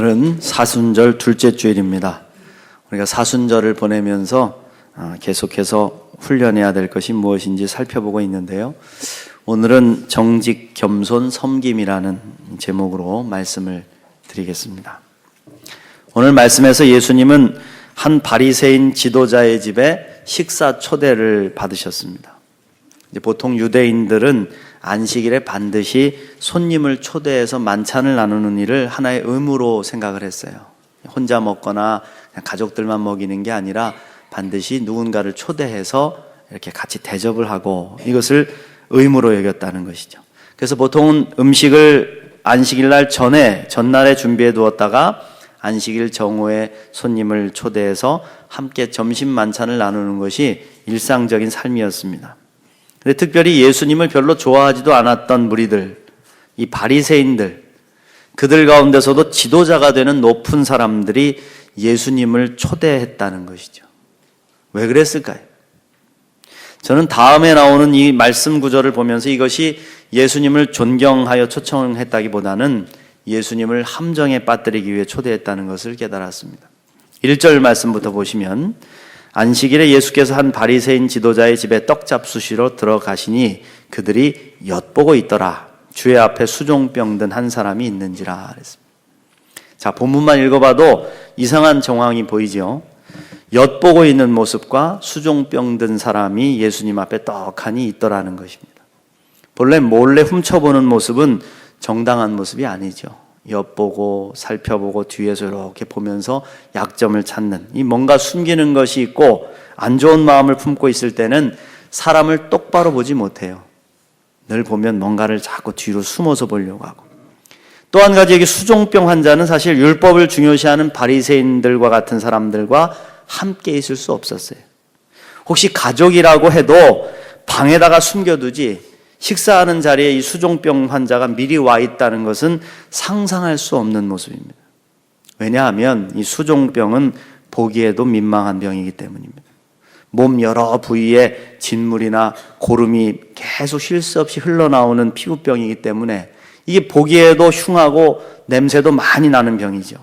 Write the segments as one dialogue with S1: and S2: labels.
S1: 오늘은 사순절 둘째 주일입니다. 우리가 사순절을 보내면서 계속해서 훈련해야 될 것이 무엇인지 살펴보고 있는데요. 오늘은 정직, 겸손, 섬김이라는 제목으로 말씀을 드리겠습니다. 오늘 말씀에서 예수님은 한 바리새인 지도자의 집에 식사 초대를 받으셨습니다. 보통 유대인들은 안식일에 반드시 손님을 초대해서 만찬을 나누는 일을 하나의 의무로 생각을 했어요. 혼자 먹거나 그냥 가족들만 먹이는 게 아니라 반드시 누군가를 초대해서 이렇게 같이 대접을 하고 이것을 의무로 여겼다는 것이죠. 그래서 보통은 음식을 안식일 날 전날에 준비해 두었다가 안식일 정오에 손님을 초대해서 함께 점심 만찬을 나누는 것이 일상적인 삶이었습니다. 근데 특별히 예수님을 별로 좋아하지도 않았던 무리들, 이 바리새인들, 그들 가운데서도 지도자가 되는 높은 사람들이 예수님을 초대했다는 것이죠. 왜 그랬을까요? 저는 다음에 나오는 이 말씀 구절을 보면서 이것이 예수님을 존경하여 초청했다기보다는 예수님을 함정에 빠뜨리기 위해 초대했다는 것을 깨달았습니다. 1절 말씀부터 보시면 안식일에 예수께서 한 바리새인 지도자의 집에 떡잡수시러 들어가시니 그들이 엿보고 있더라. 주의 앞에 수종병 든 한 사람이 있는지라 그랬습니다. 자, 본문만 읽어봐도 이상한 정황이 보이죠. 엿보고 있는 모습과 수종병 든 사람이 예수님 앞에 떡하니 있더라는 것입니다. 본래 몰래 훔쳐보는 모습은 정당한 모습이 아니죠. 엿보고 살펴보고 뒤에서 이렇게 보면서 약점을 찾는, 이 뭔가 숨기는 것이 있고 안 좋은 마음을 품고 있을 때는 사람을 똑바로 보지 못해요. 늘 보면 뭔가를 자꾸 뒤로 숨어서 보려고 하고. 또 한 가지, 여기 수종병 환자는 사실 율법을 중요시하는 바리새인들과 같은 사람들과 함께 있을 수 없었어요. 혹시 가족이라고 해도 방에다가 숨겨두지 식사하는 자리에 이 수종병 환자가 미리 와 있다는 것은 상상할 수 없는 모습입니다. 왜냐하면 이 수종병은 보기에도 민망한 병이기 때문입니다. 몸 여러 부위에 진물이나 고름이 계속 쉴 새 없이 흘러나오는 피부병이기 때문에 이게 보기에도 흉하고 냄새도 많이 나는 병이죠.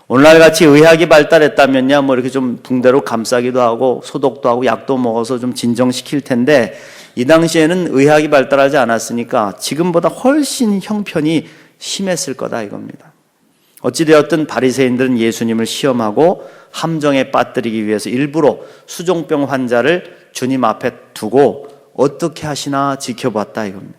S1: 오늘날 같이 의학이 발달했다면야 뭐 이렇게 좀 붕대로 감싸기도 하고 소독도 하고 약도 먹어서 좀 진정시킬 텐데 이 당시에는 의학이 발달하지 않았으니까 지금보다 훨씬 형편이 심했을 거다 이겁니다. 어찌되었든 바리새인들은 예수님을 시험하고 함정에 빠뜨리기 위해서 일부러 수종병 환자를 주님 앞에 두고 어떻게 하시나 지켜봤다 이겁니다.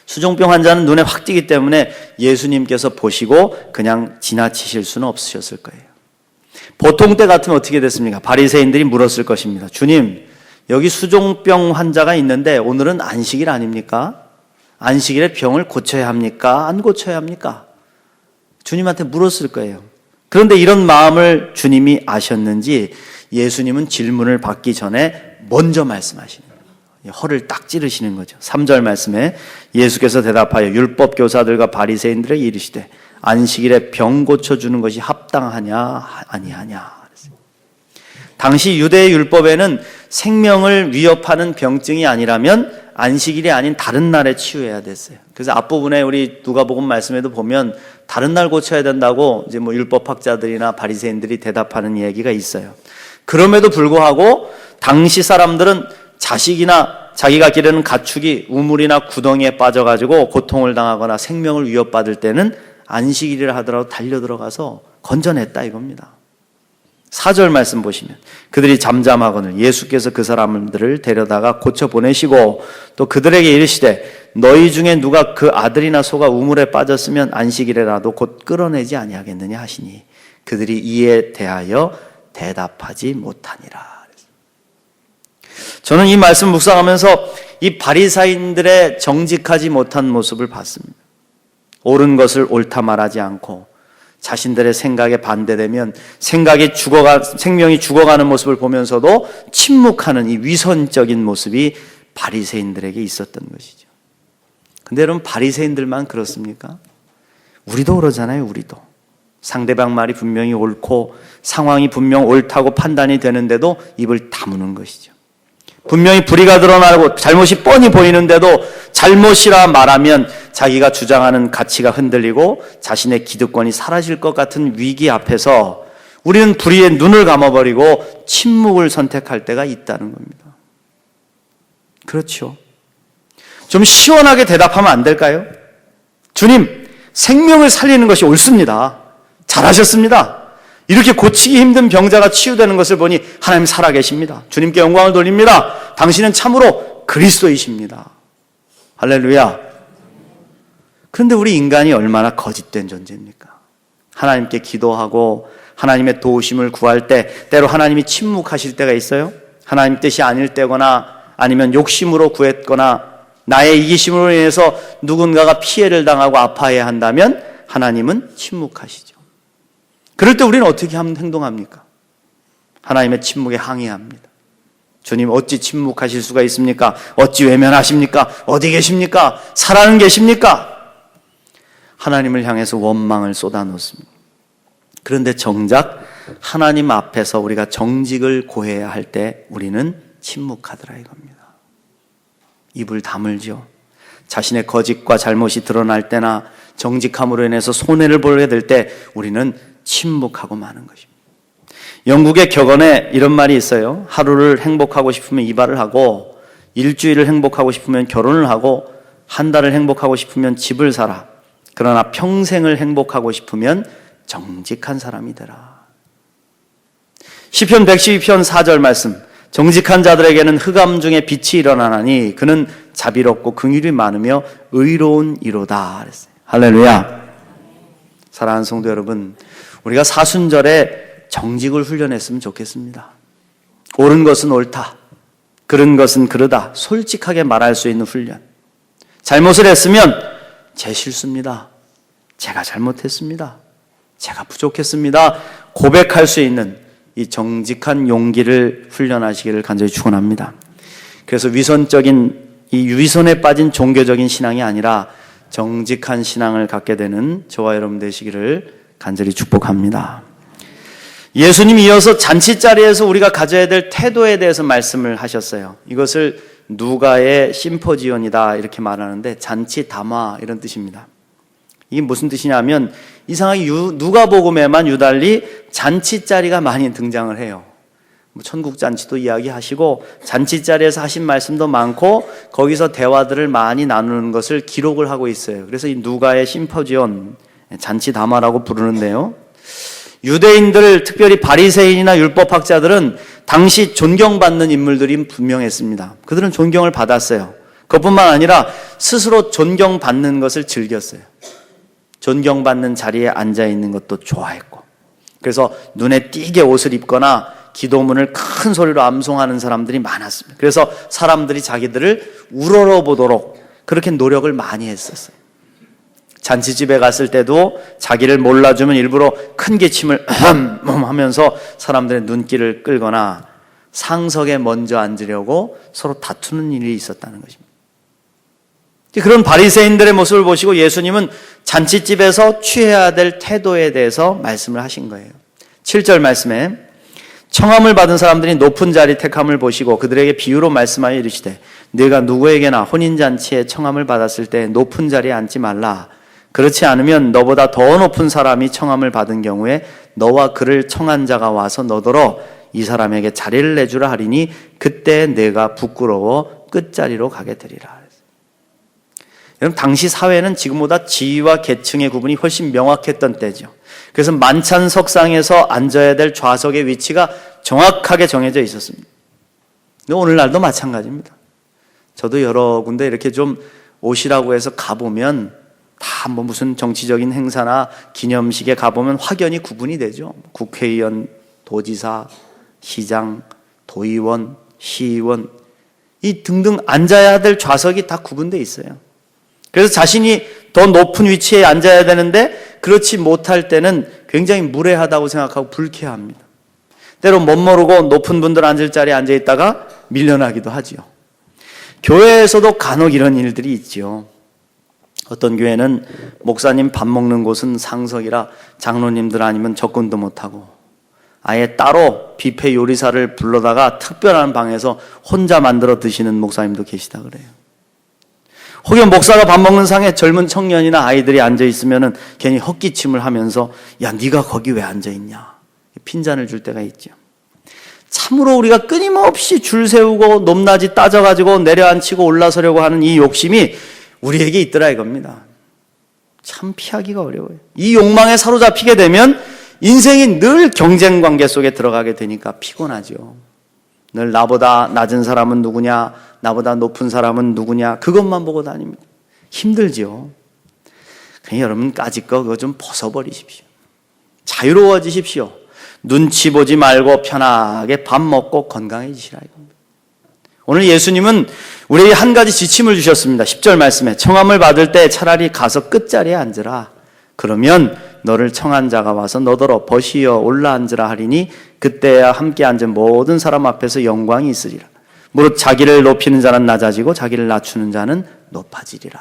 S1: 수종병 환자는 눈에 확 띄기 때문에 예수님께서 보시고 그냥 지나치실 수는 없으셨을 거예요. 보통 때 같으면 어떻게 됐습니까? 바리새인들이 물었을 것입니다. 주님, 여기 수종병 환자가 있는데 오늘은 안식일 아닙니까? 안식일에 병을 고쳐야 합니까? 안 고쳐야 합니까? 주님한테 물었을 거예요. 그런데 이런 마음을 주님이 아셨는지 예수님은 질문을 받기 전에 먼저 말씀하시는 거예요. 허를 딱 찌르시는 거죠. 3절 말씀에 예수께서 대답하여 율법 교사들과 바리새인들에게 이르시되 안식일에 병 고쳐주는 것이 합당하냐 아니하냐. 당시 유대의 율법에는 생명을 위협하는 병증이 아니라면 안식일이 아닌 다른 날에 치유해야 됐어요. 그래서 앞부분에 우리 누가복음 말씀에도 보면 다른 날 고쳐야 된다고 이제 뭐 율법학자들이나 바리새인들이 대답하는 얘기가 있어요. 그럼에도 불구하고 당시 사람들은 자식이나 자기가 기르는 가축이 우물이나 구덩이에 빠져가지고 고통을 당하거나 생명을 위협받을 때는 안식일이라 하더라도 달려 들어가서 건져냈다 이겁니다. 4절 말씀 보시면 그들이 잠잠하거늘 예수께서 그 사람들을 데려다가 고쳐 보내시고 또 그들에게 이르시되 너희 중에 누가 그 아들이나 소가 우물에 빠졌으면 안식일에라도 곧 끌어내지 아니하겠느냐 하시니 그들이 이에 대하여 대답하지 못하니라. 저는 이 말씀 묵상하면서 이 바리새인들의 정직하지 못한 모습을 봤습니다. 옳은 것을 옳다 말하지 않고 자신들의 생각에 반대되면 생명이 죽어가는 모습을 보면서도 침묵하는 이 위선적인 모습이 바리새인들에게 있었던 것이죠. 근데 여러분, 바리새인들만 그렇습니까? 우리도 그러잖아요. 우리도 상대방 말이 분명히 옳고 상황이 분명 옳다고 판단이 되는데도 입을 다무는 것이죠. 분명히 불의가 드러나고 잘못이 뻔히 보이는데도 잘못이라 말하면 자기가 주장하는 가치가 흔들리고 자신의 기득권이 사라질 것 같은 위기 앞에서 우리는 불의에 눈을 감아버리고 침묵을 선택할 때가 있다는 겁니다. 그렇죠. 좀 시원하게 대답하면 안 될까요? 주님, 생명을 살리는 것이 옳습니다. 잘하셨습니다. 이렇게 고치기 힘든 병자가 치유되는 것을 보니 하나님 살아계십니다. 주님께 영광을 돌립니다. 당신은 참으로 그리스도이십니다. 할렐루야. 그런데 우리 인간이 얼마나 거짓된 존재입니까? 하나님께 기도하고 하나님의 도우심을 구할 때 때로 하나님이 침묵하실 때가 있어요. 하나님 뜻이 아닐 때거나 아니면 욕심으로 구했거나 나의 이기심으로 인해서 누군가가 피해를 당하고 아파해야 한다면 하나님은 침묵하시죠. 그럴 때 우리는 어떻게 행동합니까? 하나님의 침묵에 항의합니다. 주님, 어찌 침묵하실 수가 있습니까? 어찌 외면하십니까? 어디 계십니까? 살아는 계십니까? 하나님을 향해서 원망을 쏟아놓습니다. 그런데 정작 하나님 앞에서 우리가 정직을 고해야 할 때 우리는 침묵하더라 이겁니다. 입을 다물죠. 자신의 거짓과 잘못이 드러날 때나 정직함으로 인해서 손해를 보게 될 때 우리는 침묵하고 마는 것입니다. 영국의 격언에 이런 말이 있어요. 하루를 행복하고 싶으면 이발을 하고, 일주일을 행복하고 싶으면 결혼을 하고, 한 달을 행복하고 싶으면 집을 사라. 그러나 평생을 행복하고 싶으면 정직한 사람이 되라. 시편 112편 4절 말씀. 정직한 자들에게는 흑암 중에 빛이 일어나나니 그는 자비롭고 긍휼이 많으며 의로운 이로다 그랬어요. 할렐루야. 사랑하는 성도 여러분, 우리가 사순절에 정직을 훈련했으면 좋겠습니다. 옳은 것은 옳다, 그른 것은 그르다, 솔직하게 말할 수 있는 훈련. 잘못을 했으면 제 실수입니다, 제가 잘못했습니다, 제가 부족했습니다, 고백할 수 있는 이 정직한 용기를 훈련하시기를 간절히 축원합니다. 그래서 이 위선에 빠진 종교적인 신앙이 아니라 정직한 신앙을 갖게 되는 저와 여러분 되시기를 간절히 축복합니다. 예수님이 이어서 잔치자리에서 우리가 가져야 될 태도에 대해서 말씀을 하셨어요. 이것을 누가의 심포지온이다 이렇게 말하는데 잔치 담화 이런 뜻입니다. 이게 무슨 뜻이냐면 이상하게 누가복음에만 유달리 잔치자리가 많이 등장을 해요. 천국잔치도 이야기하시고 잔치자리에서 하신 말씀도 많고 거기서 대화들을 많이 나누는 것을 기록을 하고 있어요. 그래서 이 누가의 심포지온, 잔치 담화라고 부르는데요. 유대인들, 특별히 바리새인이나 율법학자들은 당시 존경받는 인물들이 분명했습니다. 그들은 존경을 받았어요. 그것뿐만 아니라 스스로 존경받는 것을 즐겼어요. 존경받는 자리에 앉아있는 것도 좋아했고, 그래서 눈에 띄게 옷을 입거나 기도문을 큰 소리로 암송하는 사람들이 많았습니다. 그래서 사람들이 자기들을 우러러보도록 그렇게 노력을 많이 했었어요. 잔치집에 갔을 때도 자기를 몰라주면 일부러 큰 기침을 하면서 사람들의 눈길을 끌거나 상석에 먼저 앉으려고 서로 다투는 일이 있었다는 것입니다. 그런 바리새인들의 모습을 보시고 예수님은 잔치집에서 취해야 될 태도에 대해서 말씀을 하신 거예요. 7절 말씀에 청함을 받은 사람들이 높은 자리 택함을 보시고 그들에게 비유로 말씀하여 이르시되 네가 누구에게나 혼인잔치에 청함을 받았을 때 높은 자리에 앉지 말라. 그렇지 않으면 너보다 더 높은 사람이 청함을 받은 경우에 너와 그를 청한 자가 와서 너더러 이 사람에게 자리를 내주라 하리니 그때 내가 부끄러워 끝자리로 가게 되리라. 여러분, 당시 사회는 지금보다 지위와 계층의 구분이 훨씬 명확했던 때죠. 그래서 만찬석상에서 앉아야 될 좌석의 위치가 정확하게 정해져 있었습니다. 근데 오늘날도 마찬가지입니다. 저도 여러 군데 이렇게 좀 오시라고 해서 가보면 다 뭐 무슨 정치적인 행사나 기념식에 가보면 확연히 구분이 되죠. 국회의원, 도지사, 시장, 도의원, 시의원 이 등등 앉아야 될 좌석이 다 구분되어 있어요. 그래서 자신이 더 높은 위치에 앉아야 되는데 그렇지 못할 때는 굉장히 무례하다고 생각하고 불쾌합니다. 때로 멋모르고 높은 분들 앉을 자리에 앉아 있다가 밀려나기도 하지요. 교회에서도 간혹 이런 일들이 있죠. 어떤 교회는 목사님 밥 먹는 곳은 상석이라 장로님들 아니면 접근도 못하고 아예 따로 뷔페 요리사를 불러다가 특별한 방에서 혼자 만들어 드시는 목사님도 계시다 그래요. 혹은 목사가 밥 먹는 상에 젊은 청년이나 아이들이 앉아 있으면은 괜히 헛기침을 하면서 야, 네가 거기 왜 앉아 있냐, 핀잔을 줄 때가 있죠. 참으로 우리가 끊임없이 줄 세우고 높낮이 따져가지고 내려앉히고 올라서려고 하는 이 욕심이 우리에게 있더라 이겁니다. 참 피하기가 어려워요. 이 욕망에 사로잡히게 되면 인생이 늘 경쟁 관계 속에 들어가게 되니까 피곤하죠. 늘 나보다 낮은 사람은 누구냐, 나보다 높은 사람은 누구냐, 그것만 보고 다닙니다. 힘들죠. 그냥 여러분 까짓 거 그거 좀 벗어버리십시오. 자유로워지십시오. 눈치 보지 말고 편하게 밥 먹고 건강해지시라 이겁니다. 오늘 예수님은 우리에게 한 가지 지침을 주셨습니다. 10절 말씀에 청함을 받을 때 차라리 가서 끝자리에 앉으라. 그러면 너를 청한 자가 와서 너더러 벗이어 올라앉으라 하리니 그때야 함께 앉은 모든 사람 앞에서 영광이 있으리라. 무릇 자기를 높이는 자는 낮아지고 자기를 낮추는 자는 높아지리라.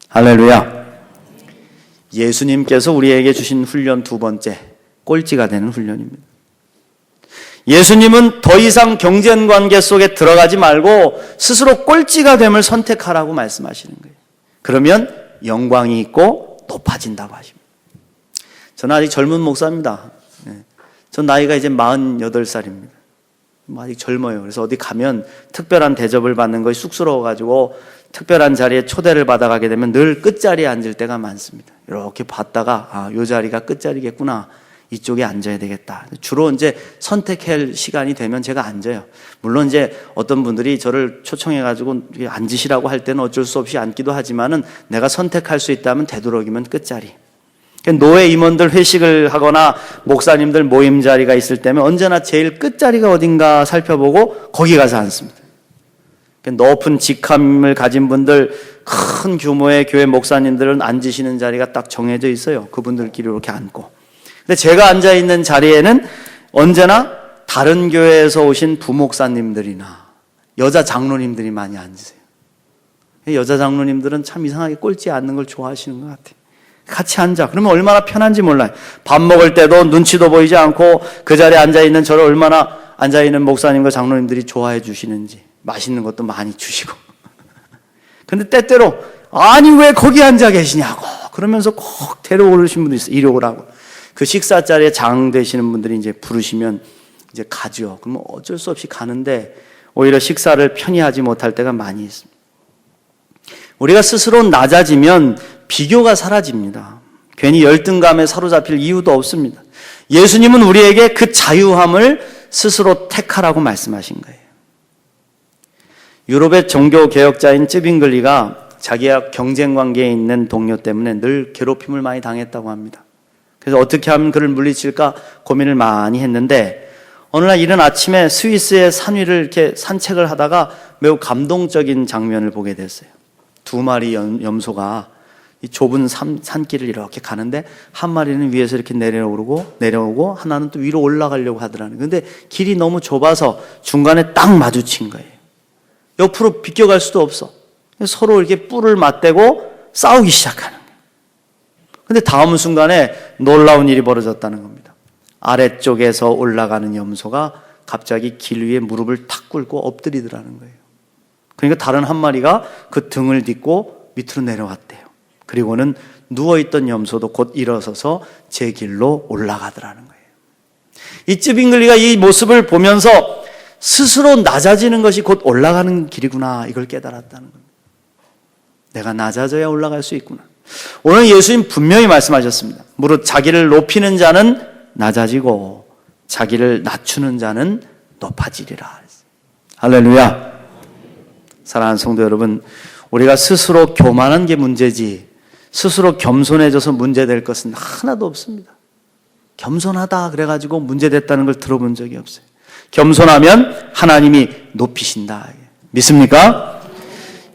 S1: 할렐루야. 예수님께서 우리에게 주신 훈련 두 번째, 꼴찌가 되는 훈련입니다. 예수님은 더 이상 경쟁관계 속에 들어가지 말고 스스로 꼴찌가 됨을 선택하라고 말씀하시는 거예요. 그러면 영광이 있고 높아진다고 하십니다. 저는 아직 젊은 목사입니다. 전 나이가 이제 48살입니다. 아직 젊어요. 그래서 어디 가면 특별한 대접을 받는 것이 쑥스러워가지고 특별한 자리에 초대를 받아가게 되면 늘 끝자리에 앉을 때가 많습니다. 이렇게 봤다가 이 자리가 끝자리겠구나, 이쪽에 앉아야 되겠다. 주로 이제 선택할 시간이 되면 제가 앉아요. 물론 이제 어떤 분들이 저를 초청해가지고 앉으시라고 할 때는 어쩔 수 없이 앉기도 하지만은 내가 선택할 수 있다면 되도록이면 끝자리. 노회 임원들 회식을 하거나 목사님들 모임 자리가 있을 때면 언제나 제일 끝자리가 어딘가 살펴보고 거기 가서 앉습니다. 높은 직함을 가진 분들, 큰 규모의 교회 목사님들은 앉으시는 자리가 딱 정해져 있어요. 그분들끼리 이렇게 앉고. 근데 제가 앉아있는 자리에는 언제나 다른 교회에서 오신 부목사님들이나 여자 장로님들이 많이 앉으세요. 여자 장로님들은 참 이상하게 꼴찌에 앉는 걸 좋아하시는 것 같아요. 같이 앉아. 그러면 얼마나 편한지 몰라요. 밥 먹을 때도 눈치도 보이지 않고 그 자리에 앉아있는 저를 얼마나 앉아있는 목사님과 장로님들이 좋아해 주시는지, 맛있는 것도 많이 주시고. 근데 때때로 아니 왜 거기 앉아 계시냐고 그러면서 꼭 데려오신 분도 있어요. 이리 오라고. 그 식사 자리에 장 되시는 분들이 이제 부르시면 이제 가죠. 그러면 어쩔 수 없이 가는데 오히려 식사를 편히 하지 못할 때가 많이 있습니다. 우리가 스스로 낮아지면 비교가 사라집니다. 괜히 열등감에 사로잡힐 이유도 없습니다. 예수님은 우리에게 그 자유함을 스스로 택하라고 말씀하신 거예요. 유럽의 종교개혁자인 쯔빙글리가 자기와 경쟁관계에 있는 동료 때문에 늘 괴롭힘을 많이 당했다고 합니다. 그래서 어떻게 하면 그를 물리칠까 고민을 많이 했는데 어느 날 이른 아침에 스위스의 산 위를 이렇게 산책을 하다가 매우 감동적인 장면을 보게 됐어요. 두 마리 염소가 이 좁은 산길을 이렇게 가는데 한 마리는 위에서 이렇게 내려오고 하나는 또 위로 올라가려고 하더라는. 근데 길이 너무 좁아서 중간에 딱 마주친 거예요. 옆으로 비껴갈 수도 없어. 서로 이렇게 뿔을 맞대고 싸우기 시작하는 거예요. 근데 다음 순간에 놀라운 일이 벌어졌다는 겁니다. 아래쪽에서 올라가는 염소가 갑자기 길 위에 무릎을 탁 꿇고 엎드리더라는 거예요. 그러니까 다른 한 마리가 그 등을 딛고 밑으로 내려왔대요. 그리고는 누워있던 염소도 곧 일어서서 제 길로 올라가더라는 거예요. 이 쯔빙글리가 이 모습을 보면서 스스로 낮아지는 것이 곧 올라가는 길이구나, 이걸 깨달았다는 겁니다. 내가 낮아져야 올라갈 수 있구나. 오늘 예수님 분명히 말씀하셨습니다. 무릇 자기를 높이는 자는 낮아지고 자기를 낮추는 자는 높아지리라. 할렐루야. 사랑하는 성도 여러분, 우리가 스스로 교만한 게 문제지 스스로 겸손해져서 문제될 것은 하나도 없습니다. 겸손하다 그래가지고 문제됐다는 걸 들어본 적이 없어요. 겸손하면 하나님이 높이신다. 믿습니까?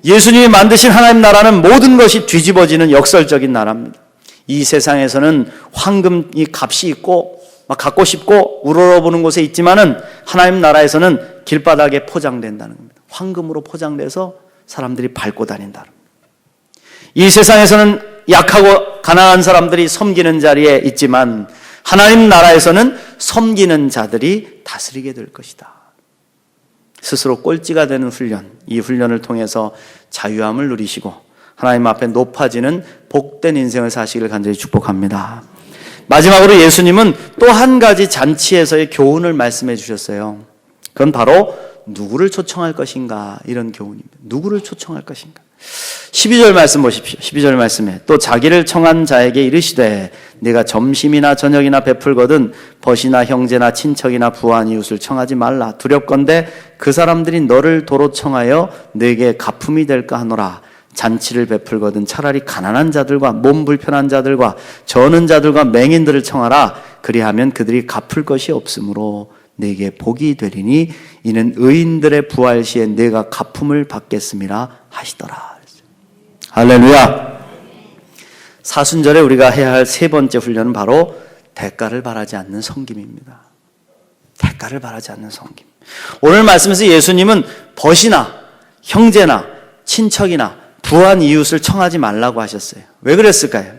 S1: 예수님이 만드신 하나님 나라는 모든 것이 뒤집어지는 역설적인 나라입니다. 이 세상에서는 황금이 값이 있고 막 갖고 싶고 우러러보는 곳에 있지만은 하나님 나라에서는 길바닥에 포장된다는 겁니다. 황금으로 포장돼서 사람들이 밟고 다닌다는 겁니다. 이 세상에서는 약하고 가난한 사람들이 섬기는 자리에 있지만 하나님 나라에서는 섬기는 자들이 다스리게 될 것이다. 스스로 꼴찌가 되는 훈련, 이 훈련을 통해서 자유함을 누리시고 하나님 앞에 높아지는 복된 인생을 사시기를 간절히 축복합니다. 마지막으로 예수님은 또 한 가지 잔치에서의 교훈을 말씀해 주셨어요. 그건 바로 누구를 초청할 것인가, 이런 교훈입니다. 누구를 초청할 것인가. 12절 말씀 보십시오. 12절 말씀에 또 자기를 청한 자에게 이르시되 네가 점심이나 저녁이나 베풀거든 벗이나 형제나 친척이나 부한 이웃을 청하지 말라. 두렵건대 그 사람들이 너를 도로 청하여 네게 가품이 될까 하노라. 잔치를 베풀거든 차라리 가난한 자들과 몸 불편한 자들과 저는 자들과 맹인들을 청하라. 그리하면 그들이 갚을 것이 없으므로 네게 복이 되리니 이는 의인들의 부활 시에 네가 갚음을 받겠음이라 하시더라. 할렐루야. 사순절에 우리가 해야 할 세 번째 훈련은 바로 대가를 바라지 않는 섬김입니다. 대가를 바라지 않는 섬김. 오늘 말씀에서 예수님은 벗이나 형제나 친척이나 부한 이웃을 청하지 말라고 하셨어요. 왜 그랬을까요?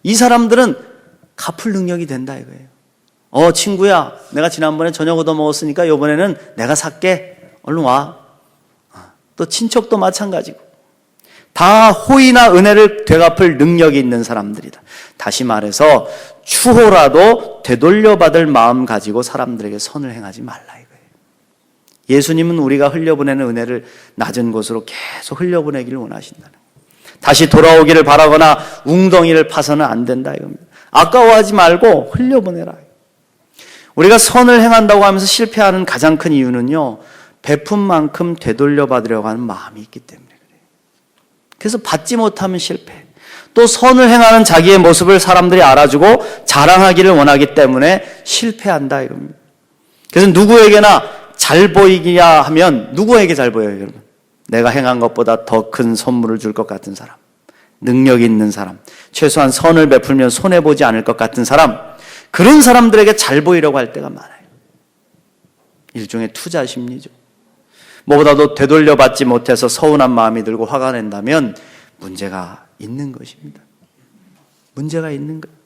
S1: 이 사람들은 갚을 능력이 된다 이거예요. 친구야, 내가 지난번에 저녁 얻어 먹었으니까 이번에는 내가 살게. 얼른 와. 또 친척도 마찬가지고. 다 호의나 은혜를 되갚을 능력이 있는 사람들이다. 다시 말해서 추호라도 되돌려받을 마음 가지고 사람들에게 선을 행하지 말라 이거예요. 예수님은 우리가 흘려보내는 은혜를 낮은 곳으로 계속 흘려보내기를 원하신다는 거예요. 다시 돌아오기를 바라거나 웅덩이를 파서는 안 된다 이겁니다. 아까워하지 말고 흘려보내라. 우리가 선을 행한다고 하면서 실패하는 가장 큰 이유는요, 베푼 만큼 되돌려받으려고 하는 마음이 있기 때문에 그래요. 그래서 받지 못하면 실패. 또 선을 행하는 자기의 모습을 사람들이 알아주고 자랑하기를 원하기 때문에 실패한다 이겁니다. 그래서 누구에게나 잘 보이기야 하면 누구에게 잘 보여요, 여러분? 내가 행한 것보다 더 큰 선물을 줄 것 같은 사람, 능력 있는 사람, 최소한 선을 베풀면 손해보지 않을 것 같은 사람, 그런 사람들에게 잘 보이려고 할 때가 많아요. 일종의 투자 심리죠. 뭐보다도 되돌려받지 못해서 서운한 마음이 들고 화가 낸다면 문제가 있는 것입니다. 문제가 있는 거예요.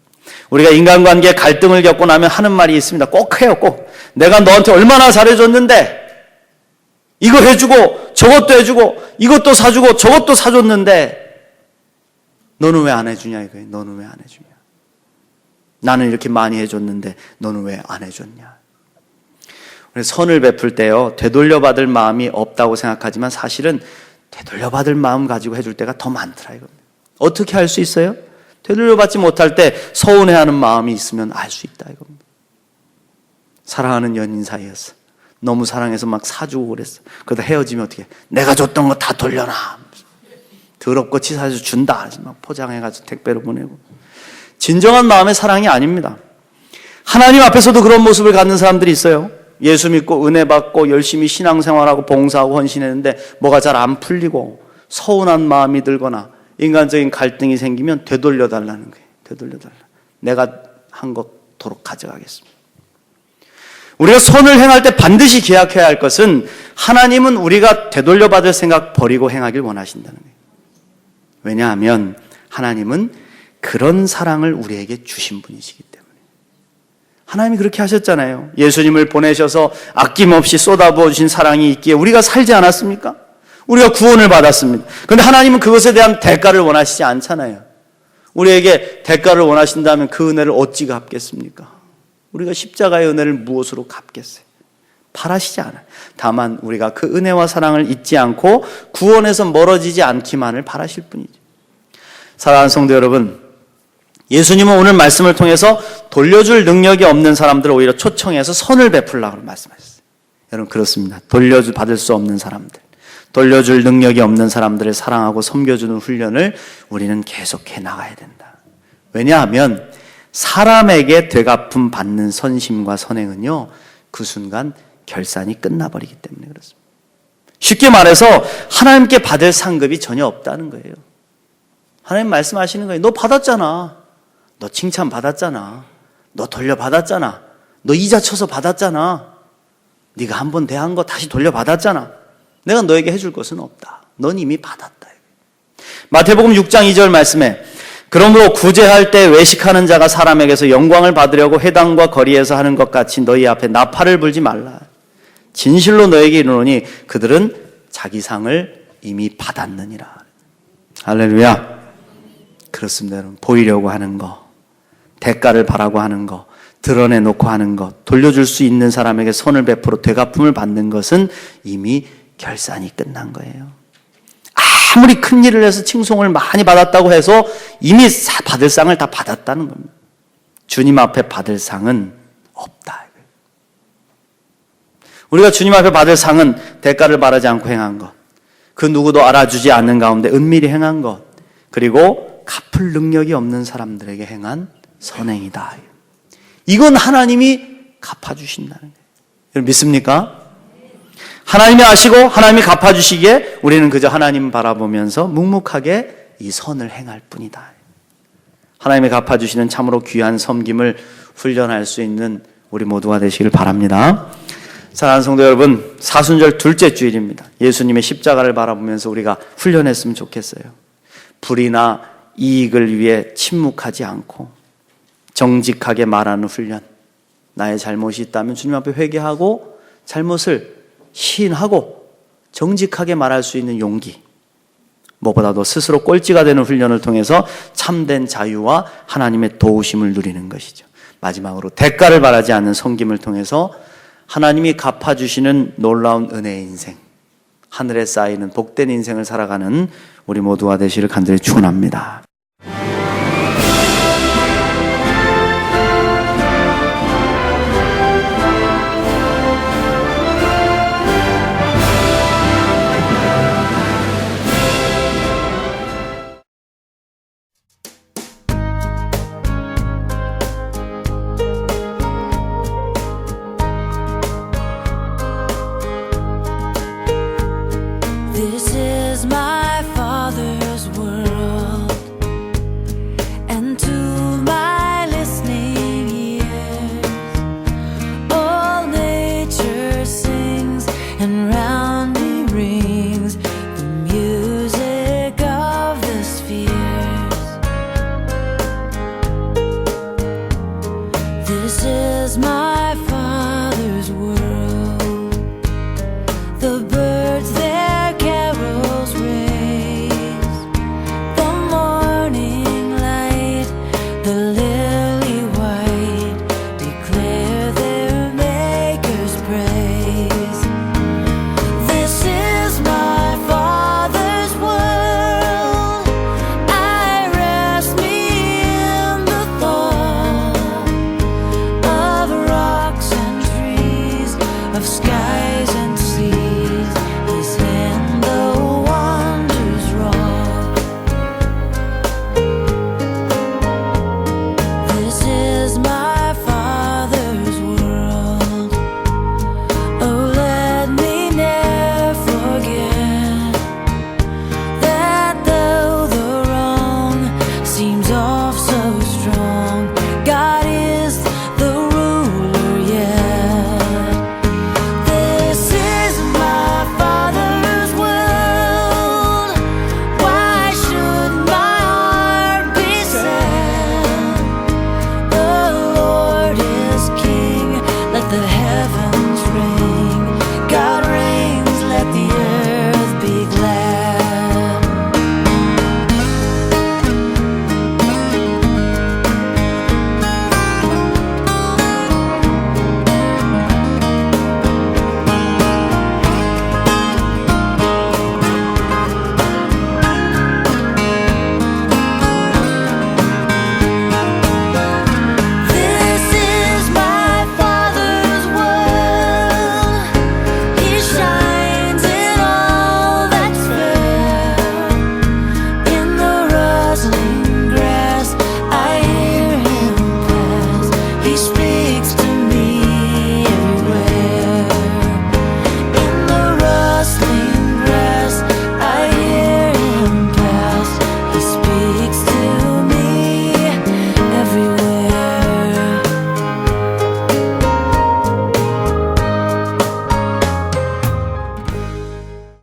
S1: 우리가 인간관계에 갈등을 겪고 나면 하는 말이 있습니다. 꼭 해요, 꼭. 내가 너한테 얼마나 잘해줬는데 이거 해주고 저것도 해주고 이것도 사주고 저것도 사줬는데 너는 왜 안 해주냐 이거예요. 너는 왜 안 해주냐. 나는 이렇게 많이 해줬는데 너는 왜 안 해줬냐. 선을 베풀 때요, 되돌려받을 마음이 없다고 생각하지만 사실은 되돌려받을 마음 가지고 해줄 때가 더 많더라 이겁니다. 어떻게 할 수 있어요? 되돌려받지 못할 때 서운해하는 마음이 있으면 알 수 있다 이겁니다. 사랑하는 연인 사이였어. 너무 사랑해서 막 사주고 그랬어. 그러다 헤어지면 어떻게 해? 내가 줬던 거 다 돌려놔. 더럽고 치사해서 준다. 막 포장해가지고 택배로 보내고. 진정한 마음의 사랑이 아닙니다. 하나님 앞에서도 그런 모습을 갖는 사람들이 있어요. 예수 믿고 은혜 받고 열심히 신앙생활하고 봉사하고 헌신했는데 뭐가 잘 안 풀리고 서운한 마음이 들거나 인간적인 갈등이 생기면 되돌려달라는 거예요. 되돌려달라. 내가 한 것 도록 가져가겠습니다. 우리가 선을 행할 때 반드시 기억해야 할 것은 하나님은 우리가 되돌려받을 생각 버리고 행하길 원하신다는 거예요. 왜냐하면 하나님은 그런 사랑을 우리에게 주신 분이시기 때문에. 하나님이 그렇게 하셨잖아요. 예수님을 보내셔서 아낌없이 쏟아부어 주신 사랑이 있기에 우리가 살지 않았습니까? 우리가 구원을 받았습니다. 그런데 하나님은 그것에 대한 대가를 원하시지 않잖아요. 우리에게 대가를 원하신다면 그 은혜를 어찌 갚겠습니까? 우리가 십자가의 은혜를 무엇으로 갚겠어요? 바라시지 않아요. 다만 우리가 그 은혜와 사랑을 잊지 않고 구원에서 멀어지지 않기만을 바라실 뿐이죠. 사랑하는 성도 여러분, 예수님은 오늘 말씀을 통해서 돌려줄 능력이 없는 사람들을 오히려 초청해서 선을 베풀라고 말씀하셨어요. 여러분 그렇습니다. 돌려받을 수 없는 사람들, 돌려줄 능력이 없는 사람들을 사랑하고 섬겨주는 훈련을 우리는 계속해 나가야 된다. 왜냐하면 사람에게 되갚음 받는 선심과 선행은요, 그 순간 결산이 끝나버리기 때문에 그렇습니다. 쉽게 말해서 하나님께 받을 상급이 전혀 없다는 거예요. 하나님 말씀하시는 거예요. 너 받았잖아. 너 칭찬 받았잖아. 너 돌려받았잖아. 너 이자 쳐서 받았잖아. 네가 한 번 대한 거 다시 돌려받았잖아. 내가 너에게 해줄 것은 없다. 넌 이미 받았다. 마태복음 6장 2절 말씀에 그러므로 구제할 때 외식하는 자가 사람에게서 영광을 받으려고 회당과 거리에서 하는 것 같이 너희 앞에 나팔을 불지 말라. 진실로 너에게 이르노니 그들은 자기 상을 이미 받았느니라. 할렐루야. 그렇습니다, 여러분. 보이려고 하는 거, 대가를 바라고 하는 거, 드러내놓고 하는 것, 돌려줄 수 있는 사람에게 선을 베풀어 되갚음을 받는 것은 이미 결산이 끝난 거예요. 아무리 큰 일을 해서 칭송을 많이 받았다고 해서 이미 받을 상을 다 받았다는 겁니다. 주님 앞에 받을 상은 없다. 우리가 주님 앞에 받을 상은 대가를 바라지 않고 행한 것, 그 누구도 알아주지 않는 가운데 은밀히 행한 것, 그리고 갚을 능력이 없는 사람들에게 행한 선행이다. 이건 하나님이 갚아주신다는 거예요. 여러분 믿습니까? 하나님이 아시고 하나님이 갚아주시기에 우리는 그저 하나님 바라보면서 묵묵하게 이 선을 행할 뿐이다. 하나님이 갚아주시는 참으로 귀한 섬김을 훈련할 수 있는 우리 모두가 되시길 바랍니다. 사랑하는 성도 여러분, 사순절 둘째 주일입니다. 예수님의 십자가를 바라보면서 우리가 훈련했으면 좋겠어요. 불이나 이익을 위해 침묵하지 않고 정직하게 말하는 훈련. 나의 잘못이 있다면 주님 앞에 회개하고 잘못을 시인하고 정직하게 말할 수 있는 용기, 무엇보다도 스스로 꼴찌가 되는 훈련을 통해서 참된 자유와 하나님의 도우심을 누리는 것이죠. 마지막으로 대가를 바라지 않는 섬김을 통해서 하나님이 갚아주시는 놀라운 은혜의 인생, 하늘에 쌓이는 복된 인생을 살아가는 우리 모두가 되시를 간절히 축원합니다.
S2: This is my Father's world, and to my listening ears, all nature sings, and round me rings the music of the spheres. This is my Father's world. The birds their carols raise, the morning light, the lily white, declare their Maker's praise. This is my Father's world. I rest me in the thought of rocks and trees, of sky